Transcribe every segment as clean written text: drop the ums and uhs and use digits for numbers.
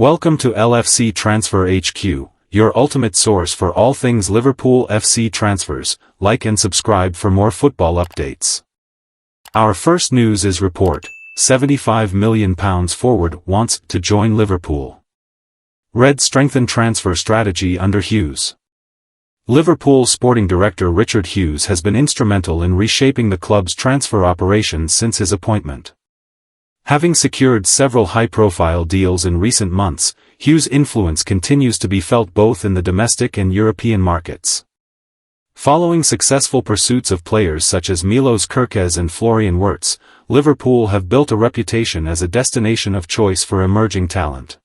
Welcome to LFC Transfer HQ, your ultimate source for all things Liverpool FC transfers. Like and subscribe for more football updates. Our first news is report, £75 million forward wants to join Liverpool. Red strengthen transfer strategy under Hughes. Liverpool sporting director Richard Hughes has been instrumental in reshaping the club's transfer operations since his appointment. Having secured several high-profile deals in recent months, Hughes' influence continues to be felt both in the domestic and European markets. Following successful pursuits of players such as Milos Kerkez and Florian Wirtz, Liverpool have built a reputation as a destination of choice for emerging talent.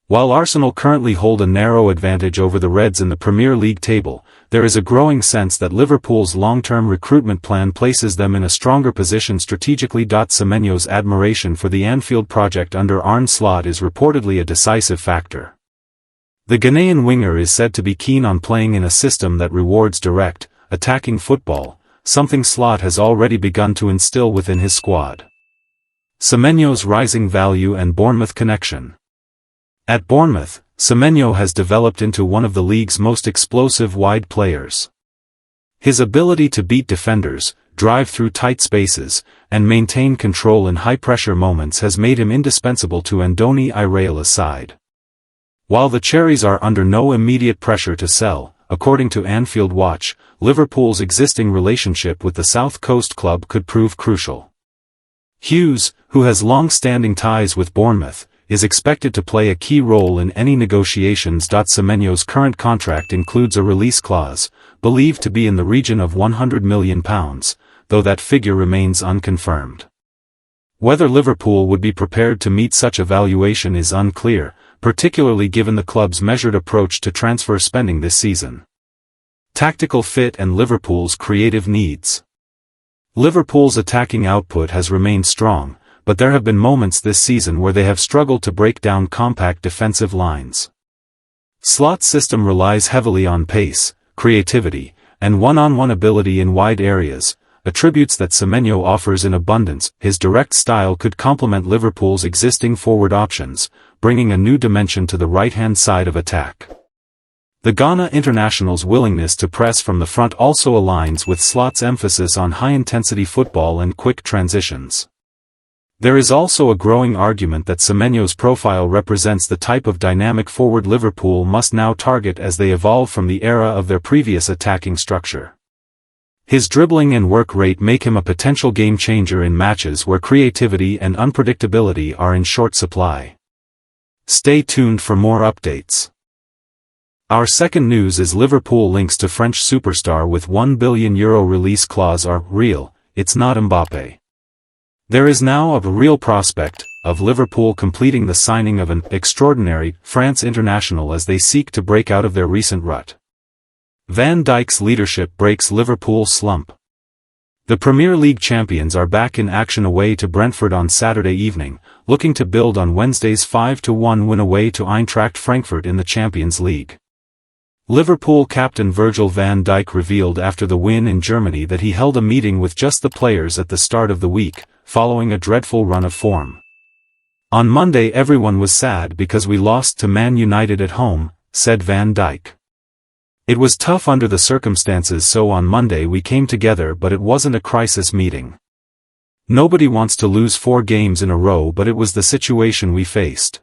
While Arsenal currently hold a narrow advantage over the Reds in the Premier League table, there is a growing sense that Liverpool's long-term recruitment plan places them in a stronger position strategically. Semeno's admiration for the Anfield project under Arne Slot is reportedly a decisive factor. The Ghanaian winger is said to be keen on playing in a system that rewards direct, attacking football, something Slot has already begun to instill within his squad. Semeno's rising value and Bournemouth connection. At Bournemouth, Semeno has developed into one of the league's most explosive wide players. His ability to beat defenders, drive through tight spaces, and maintain control in high-pressure moments has made him indispensable to Andoni Iraola's side. While the Cherries are under no immediate pressure to sell, according to Anfield Watch, Liverpool's existing relationship with the South Coast club could prove crucial. Hughes, who has long-standing ties with Bournemouth, is expected to play a key role in any negotiations. Semeno's current contract includes a release clause, believed to be in the region of £100 million, though that figure remains unconfirmed. Whether Liverpool would be prepared to meet such a valuation is unclear, particularly given the club's measured approach to transfer spending this season. Tactical fit and Liverpool's creative needs. Liverpool's attacking output has remained strong, but there have been moments this season where they have struggled to break down compact defensive lines. Slot's system relies heavily on pace, creativity, and one-on-one ability in wide areas, attributes that Semeno offers in abundance. His direct style could complement Liverpool's existing forward options, bringing a new dimension to the right-hand side of attack. The Ghana international's willingness to press from the front also aligns with Slot's emphasis on high-intensity football and quick transitions. There is also a growing argument that Semeno's profile represents the type of dynamic forward Liverpool must now target as they evolve from the era of their previous attacking structure. His dribbling and work rate make him a potential game-changer in matches where creativity and unpredictability are in short supply. Stay tuned for more updates. Our second news is Liverpool links to French superstar with €1 billion release clause are real, it's not Mbappe. There is now a real prospect of Liverpool completing the signing of an extraordinary France international as they seek to break out of their recent rut. Van Dijk's leadership breaks Liverpool's slump. The Premier League champions are back in action away to Brentford on Saturday evening, looking to build on Wednesday's 5-1 win away to Eintracht Frankfurt in the Champions League. Liverpool captain Virgil van Dijk revealed after the win in Germany that he held a meeting with just the players at the start of the week, following a dreadful run of form. On Monday everyone was sad because we lost to Man United at home, said Van Dijk. It was tough under the circumstances, so on Monday we came together, but it wasn't a crisis meeting. Nobody wants to lose 4 games in a row, but it was the situation we faced.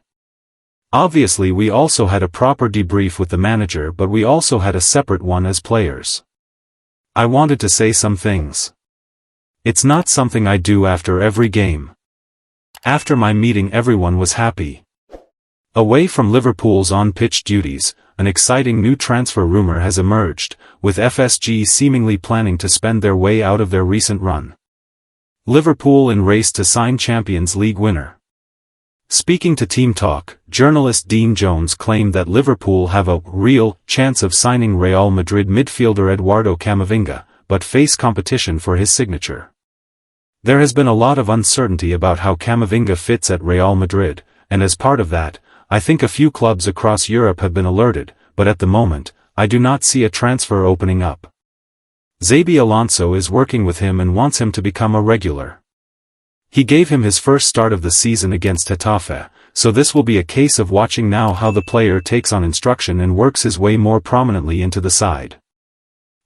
Obviously we also had a proper debrief with the manager, but we also had a separate one as players. I wanted to say some things. It's not something I do after every game. After my meeting everyone was happy. Away from Liverpool's on-pitch duties, an exciting new transfer rumour has emerged, with FSG seemingly planning to spend their way out of their recent run. Liverpool in race to sign Champions League winner. Speaking to Team Talk, journalist Dean Jones claimed that Liverpool have a real chance of signing Real Madrid midfielder Eduardo Kamavinga, but face competition for his signature. There has been a lot of uncertainty about how Kamavinga fits at Real Madrid, and as part of that, I think a few clubs across Europe have been alerted, but at the moment, I do not see a transfer opening up. Xabi Alonso is working with him and wants him to become a regular. He gave him his first start of the season against Getafe, so this will be a case of watching now how the player takes on instruction and works his way more prominently into the side.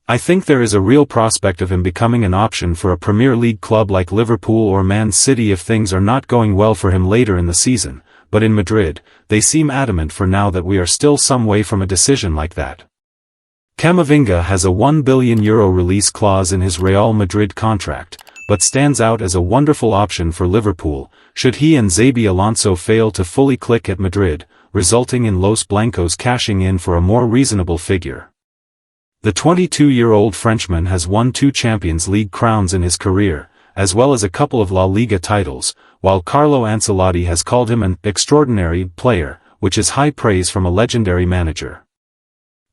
I think there is a real prospect of him becoming an option for a Premier League club like Liverpool or Man City if things are not going well for him later in the season, but in Madrid, they seem adamant for now that we are still some way from a decision like that. Kamavinga has a €1 billion release clause in his Real Madrid contract, but stands out as a wonderful option for Liverpool, should he and Xabi Alonso fail to fully click at Madrid, resulting in Los Blancos cashing in for a more reasonable figure. The 22-year-old Frenchman has won 2 Champions League crowns in his career, as well as a couple of La Liga titles, while Carlo Ancelotti has called him an extraordinary player, which is high praise from a legendary manager.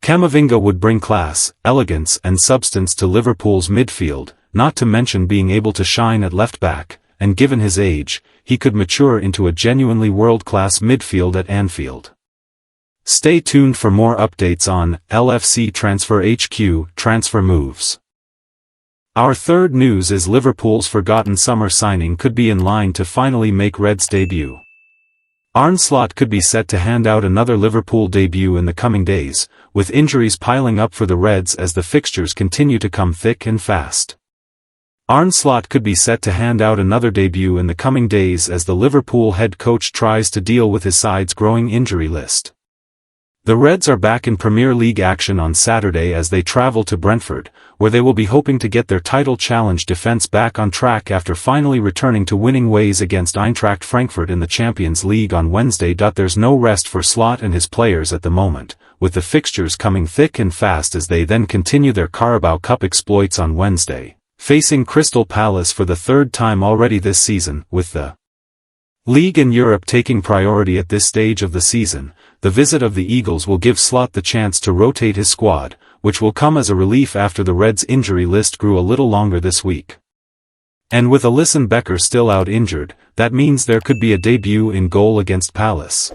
Kamavinga would bring class, elegance and substance to Liverpool's midfield, not to mention being able to shine at left-back, and given his age, he could mature into a genuinely world-class midfield at Anfield. Stay tuned for more updates on LFC Transfer HQ transfer moves. Our third news is Liverpool's forgotten summer signing could be in line to finally make Reds' debut. Arne Slot could be set to hand out another Liverpool debut in the coming days, with injuries piling up for the Reds as the fixtures continue to come thick and fast. Arne Slot could be set to hand out another debut in the coming days as the Liverpool head coach tries to deal with his side's growing injury list. The Reds are back in Premier League action on Saturday as they travel to Brentford, where they will be hoping to get their title challenge defense back on track after finally returning to winning ways against Eintracht Frankfurt in the Champions League on Wednesday. There's no rest for Slot and his players at the moment, with the fixtures coming thick and fast as they then continue their Carabao Cup exploits on Wednesday, facing Crystal Palace for the third time already this season. With the League and Europe taking priority at this stage of the season, the visit of the Eagles will give Slot the chance to rotate his squad, which will come as a relief after the Reds' injury list grew a little longer this week. And with Alisson Becker still out injured, that means there could be a debut in goal against Palace.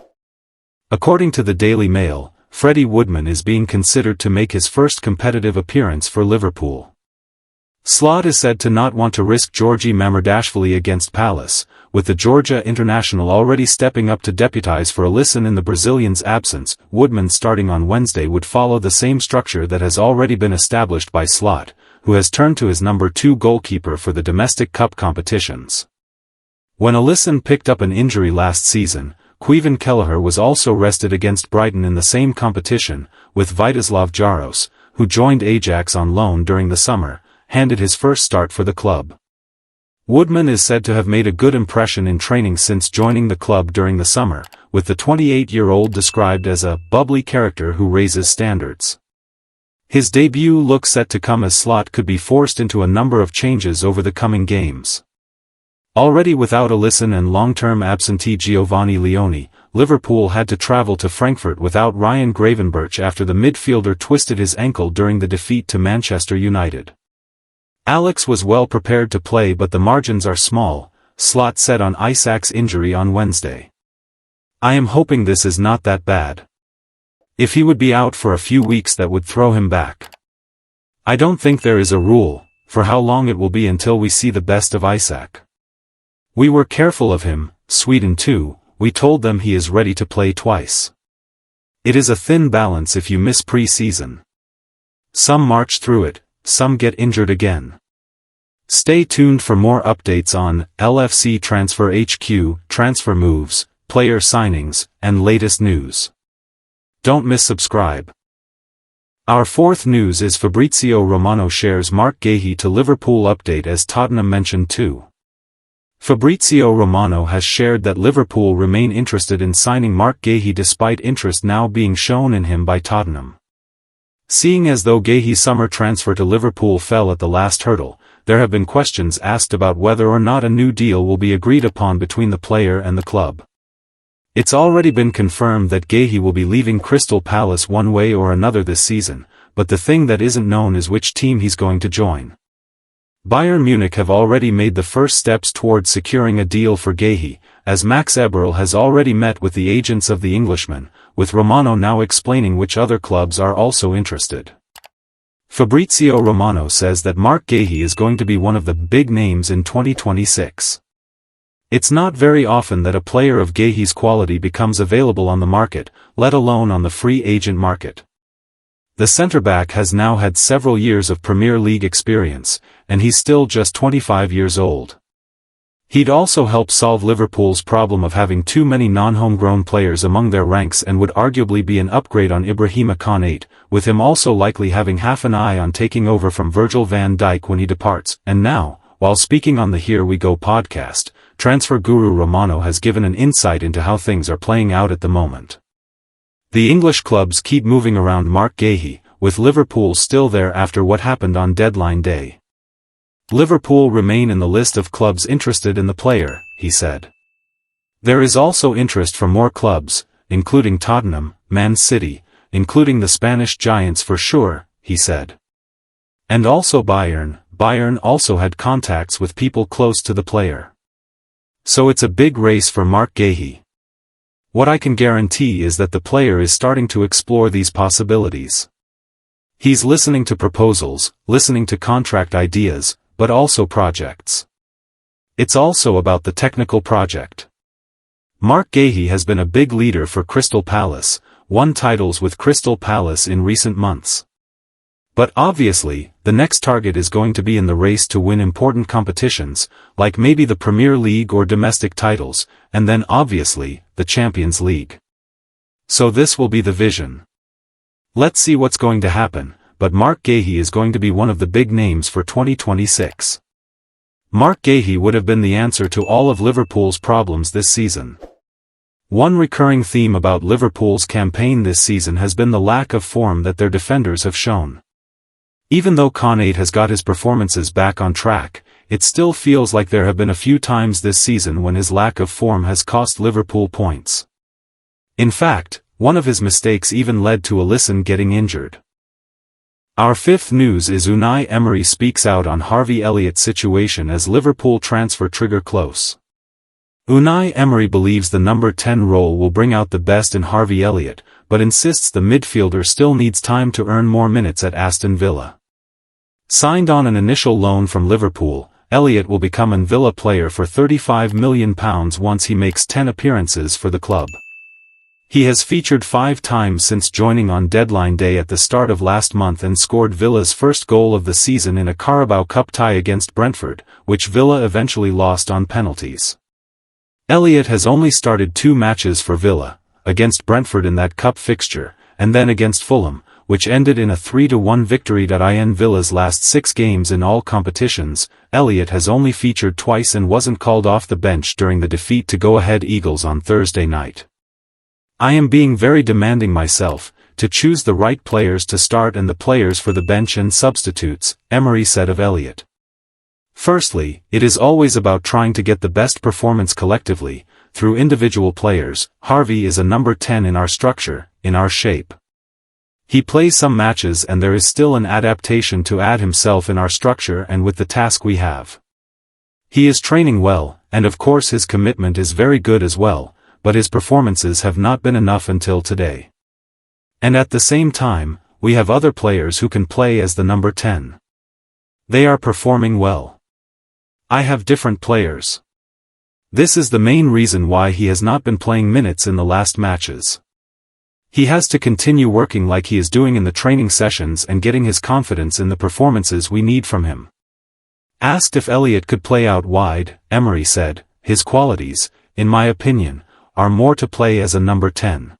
According to the Daily Mail, Freddie Woodman is being considered to make his first competitive appearance for Liverpool. Slot is said to not want to risk Georgi Mamardashvili against Palace, with the Georgia international already stepping up to deputize for Alisson in the Brazilian's absence. Woodman starting on Wednesday would follow the same structure that has already been established by Slot, who has turned to his number 2 goalkeeper for the domestic cup competitions. When Alisson picked up an injury last season, Kevin Kelleher was also rested against Brighton in the same competition, with Vitislav Jaros, who joined Ajax on loan during the summer, handed his first start for the club. Woodman is said to have made a good impression in training since joining the club during the summer, with the 28-year-old described as a bubbly character who raises standards. His debut looks set to come as Slot could be forced into a number of changes over the coming games. Already without Alisson and long-term absentee Giovanni Leone, Liverpool had to travel to Frankfurt without Ryan Gravenberch after the midfielder twisted his ankle during the defeat to Manchester United. Alex was well prepared to play, but the margins are small, Slot said on Isak's injury on Wednesday. I am hoping this is not that bad. If he would be out for a few weeks, that would throw him back. I don't think there is a rule for how long it will be until we see the best of Isak. We were careful of him, Sweden too, we told them he is ready to play twice. It is a thin balance if you miss pre-season. Some march through it, some get injured again. Stay tuned for more updates on LFC Transfer HQ, transfer moves, player signings, and latest news. Don't miss subscribe. Our fourth news is Fabrizio Romano shares Marc Guehi to Liverpool update as Tottenham mentioned too. Fabrizio Romano has shared that Liverpool remain interested in signing Marc Guehi despite interest now being shown in him by Tottenham. Seeing as though Guehi's summer transfer to Liverpool fell at the last hurdle, there have been questions asked about whether or not a new deal will be agreed upon between the player and the club. It's already been confirmed that Guehi will be leaving Crystal Palace one way or another this season, but the thing that isn't known is which team he's going to join. Bayern Munich have already made the first steps towards securing a deal for Guehi, as Max Eberl has already met with the agents of the Englishman, with Romano now explaining which other clubs are also interested. Fabrizio Romano says that Marc Guehi is going to be one of the big names in 2026. It's not very often that a player of Guehi's quality becomes available on the market, let alone on the free agent market. The centre-back has now had several years of Premier League experience, and he's still just 25 years old. He'd also help solve Liverpool's problem of having too many non-homegrown players among their ranks and would arguably be an upgrade on Ibrahima Konate, with him also likely having half an eye on taking over from Virgil van Dijk when he departs. And now, while speaking on the Here We Go podcast, transfer guru Romano has given an insight into how things are playing out at the moment. The English clubs keep moving around Marc Guehi, with Liverpool still there after what happened on deadline day. Liverpool remain in the list of clubs interested in the player, he said. There is also interest from more clubs, including Tottenham, Man City, including the Spanish giants for sure, he said. And also Bayern also had contacts with people close to the player. So it's a big race for Marc Guehi. What I can guarantee is that the player is starting to explore these possibilities. He's listening to proposals, listening to contract ideas, but also projects. It's also about the technical project. Marc Guehi has been a big leader for Crystal Palace, won titles with Crystal Palace in recent months. But obviously, the next target is going to be in the race to win important competitions, like maybe the Premier League or domestic titles, and then obviously, the Champions League. So this will be the vision. Let's see what's going to happen, but Marc Guehi is going to be one of the big names for 2026. Marc Guehi would have been the answer to all of Liverpool's problems this season. One recurring theme about Liverpool's campaign this season has been the lack of form that their defenders have shown. Even though Konate has got his performances back on track, it still feels like there have been a few times this season when his lack of form has cost Liverpool points. In fact, one of his mistakes even led to Alisson getting injured. Our fifth news is Unai Emery speaks out on Harvey Elliott's situation as Liverpool transfer trigger close. Unai Emery believes the number 10 role will bring out the best in Harvey Elliott, but insists the midfielder still needs time to earn more minutes at Aston Villa. Signed on an initial loan from Liverpool, Elliott will become a Villa player for £35 million once he makes 10 appearances for the club. He has featured 5 times since joining on deadline day at the start of last month and scored Villa's first goal of the season in a Carabao Cup tie against Brentford, which Villa eventually lost on penalties. Elliott has only started 2 matches for Villa, against Brentford in that cup fixture, and then against Fulham, which ended in a 3-1 victory. In Villa's last 6 games in all competitions, Elliott has only featured twice and wasn't called off the bench during the defeat to go-ahead Eagles on Thursday night. I am being very demanding myself, to choose the right players to start and the players for the bench and substitutes, Emery said of Elliott. Firstly, it is always about trying to get the best performance collectively, through individual players. Harvey is a number 10 in our structure, in our shape. He plays some matches and there is still an adaptation to add himself in our structure and with the task we have. He is training well, and of course his commitment is very good as well, but his performances have not been enough until today. And at the same time, we have other players who can play as the number 10. They are performing well. I have different players. This is the main reason why he has not been playing minutes in the last matches. He has to continue working like he is doing in the training sessions and getting his confidence in the performances we need from him. Asked if Elliott could play out wide, Emery said, his qualities, in my opinion, are more to play as a number 10.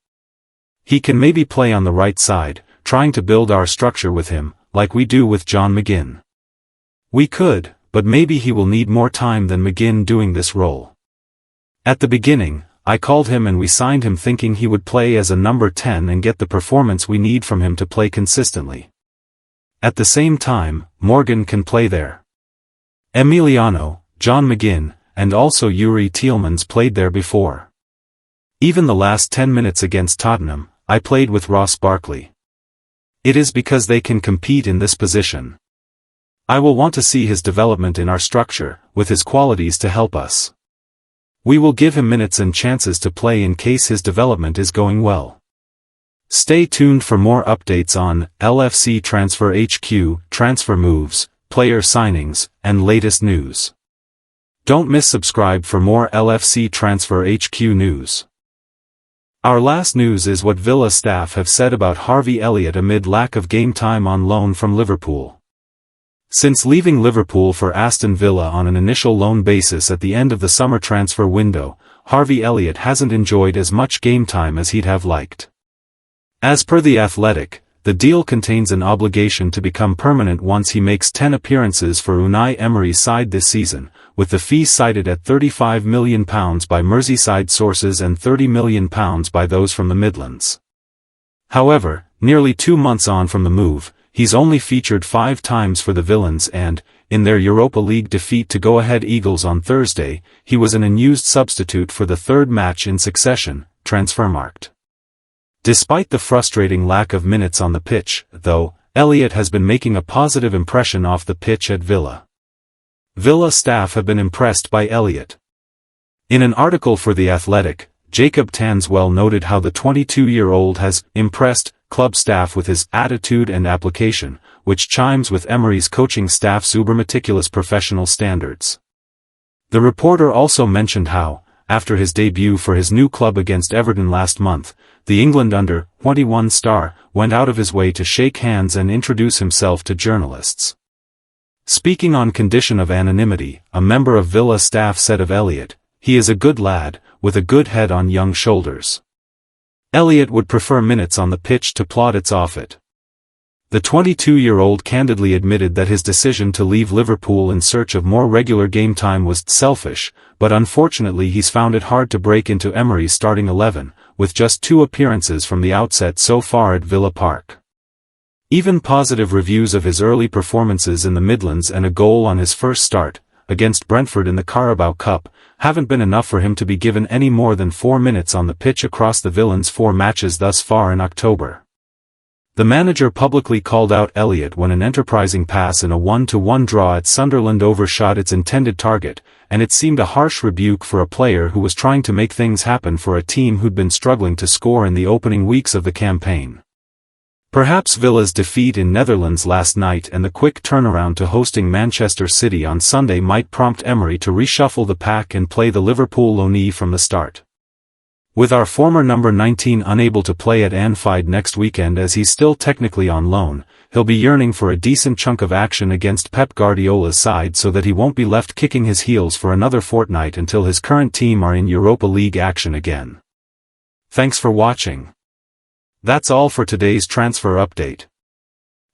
He can maybe play on the right side, trying to build our structure with him, like we do with John McGinn. We could, but maybe he will need more time than McGinn doing this role. At the beginning, I called him and we signed him thinking he would play as a number 10 and get the performance we need from him to play consistently. At the same time, Morgan can play there. Emiliano, John McGinn, and also Yuri Tielemans played there before. Even the last 10 minutes against Tottenham, I played with Ross Barkley. It is because they can compete in this position. I will want to see his development in our structure, with his qualities to help us. We will give him minutes and chances to play in case his development is going well. Stay tuned for more updates on LFC Transfer HQ, transfer moves, player signings, and latest news. Don't miss subscribe for more LFC Transfer HQ news. Our last news is what Villa staff have said about Harvey Elliott amid lack of game time on loan from Liverpool. Since leaving Liverpool for Aston Villa on an initial loan basis at the end of the summer transfer window, Harvey Elliott hasn't enjoyed as much game time as he'd have liked. As per The Athletic, the deal contains an obligation to become permanent once he makes 10 appearances for Unai Emery's side this season, with the fee cited at £35 million by Merseyside sources and £30 million by those from the Midlands. However, nearly 2 months on from the move, he's only featured 5 times for the Villains and, in their Europa League defeat to Go-Ahead Eagles on Thursday, he was an unused substitute for the third match in succession, Transfermarkt. Despite the frustrating lack of minutes on the pitch, though, Elliott has been making a positive impression off the pitch at Villa. Villa staff have been impressed by Elliott. In an article for The Athletic, Jacob Tanswell noted how the 22-year-old has impressed club staff with his attitude and application, which chimes with Emery's coaching staff's uber-meticulous professional standards. The reporter also mentioned how, after his debut for his new club against Everton last month, the England under-21 star went out of his way to shake hands and introduce himself to journalists. Speaking on condition of anonymity, a member of Villa staff said of Elliott, "He is a good lad, with a good head on young shoulders." Elliott would prefer minutes on the pitch to plaudits off it. The 22-year-old candidly admitted that his decision to leave Liverpool in search of more regular game time was selfish, but unfortunately he's found it hard to break into Emery's starting 11, with just 2 appearances from the outset so far at Villa Park. Even positive reviews of his early performances in the Midlands and a goal on his first start, against Brentford in the Carabao Cup, haven't been enough for him to be given any more than 4 minutes on the pitch across the Villains' 4 matches thus far in October. The manager publicly called out Elliott when an enterprising pass in a 1-1 draw at Sunderland overshot its intended target, and it seemed a harsh rebuke for a player who was trying to make things happen for a team who'd been struggling to score in the opening weeks of the campaign. Perhaps Villa's defeat in Netherlands last night and the quick turnaround to hosting Manchester City on Sunday might prompt Emery to reshuffle the pack and play the Liverpool loanee from the start. With our former number 19 unable to play at Anfield next weekend as he's still technically on loan, he'll be yearning for a decent chunk of action against Pep Guardiola's side so that he won't be left kicking his heels for another fortnight until his current team are in Europa League action again. Thanks for watching. That's all for today's transfer update.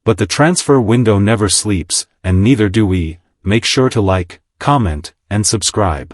But the transfer window never sleeps, and neither do we. Make sure to like, comment, and subscribe.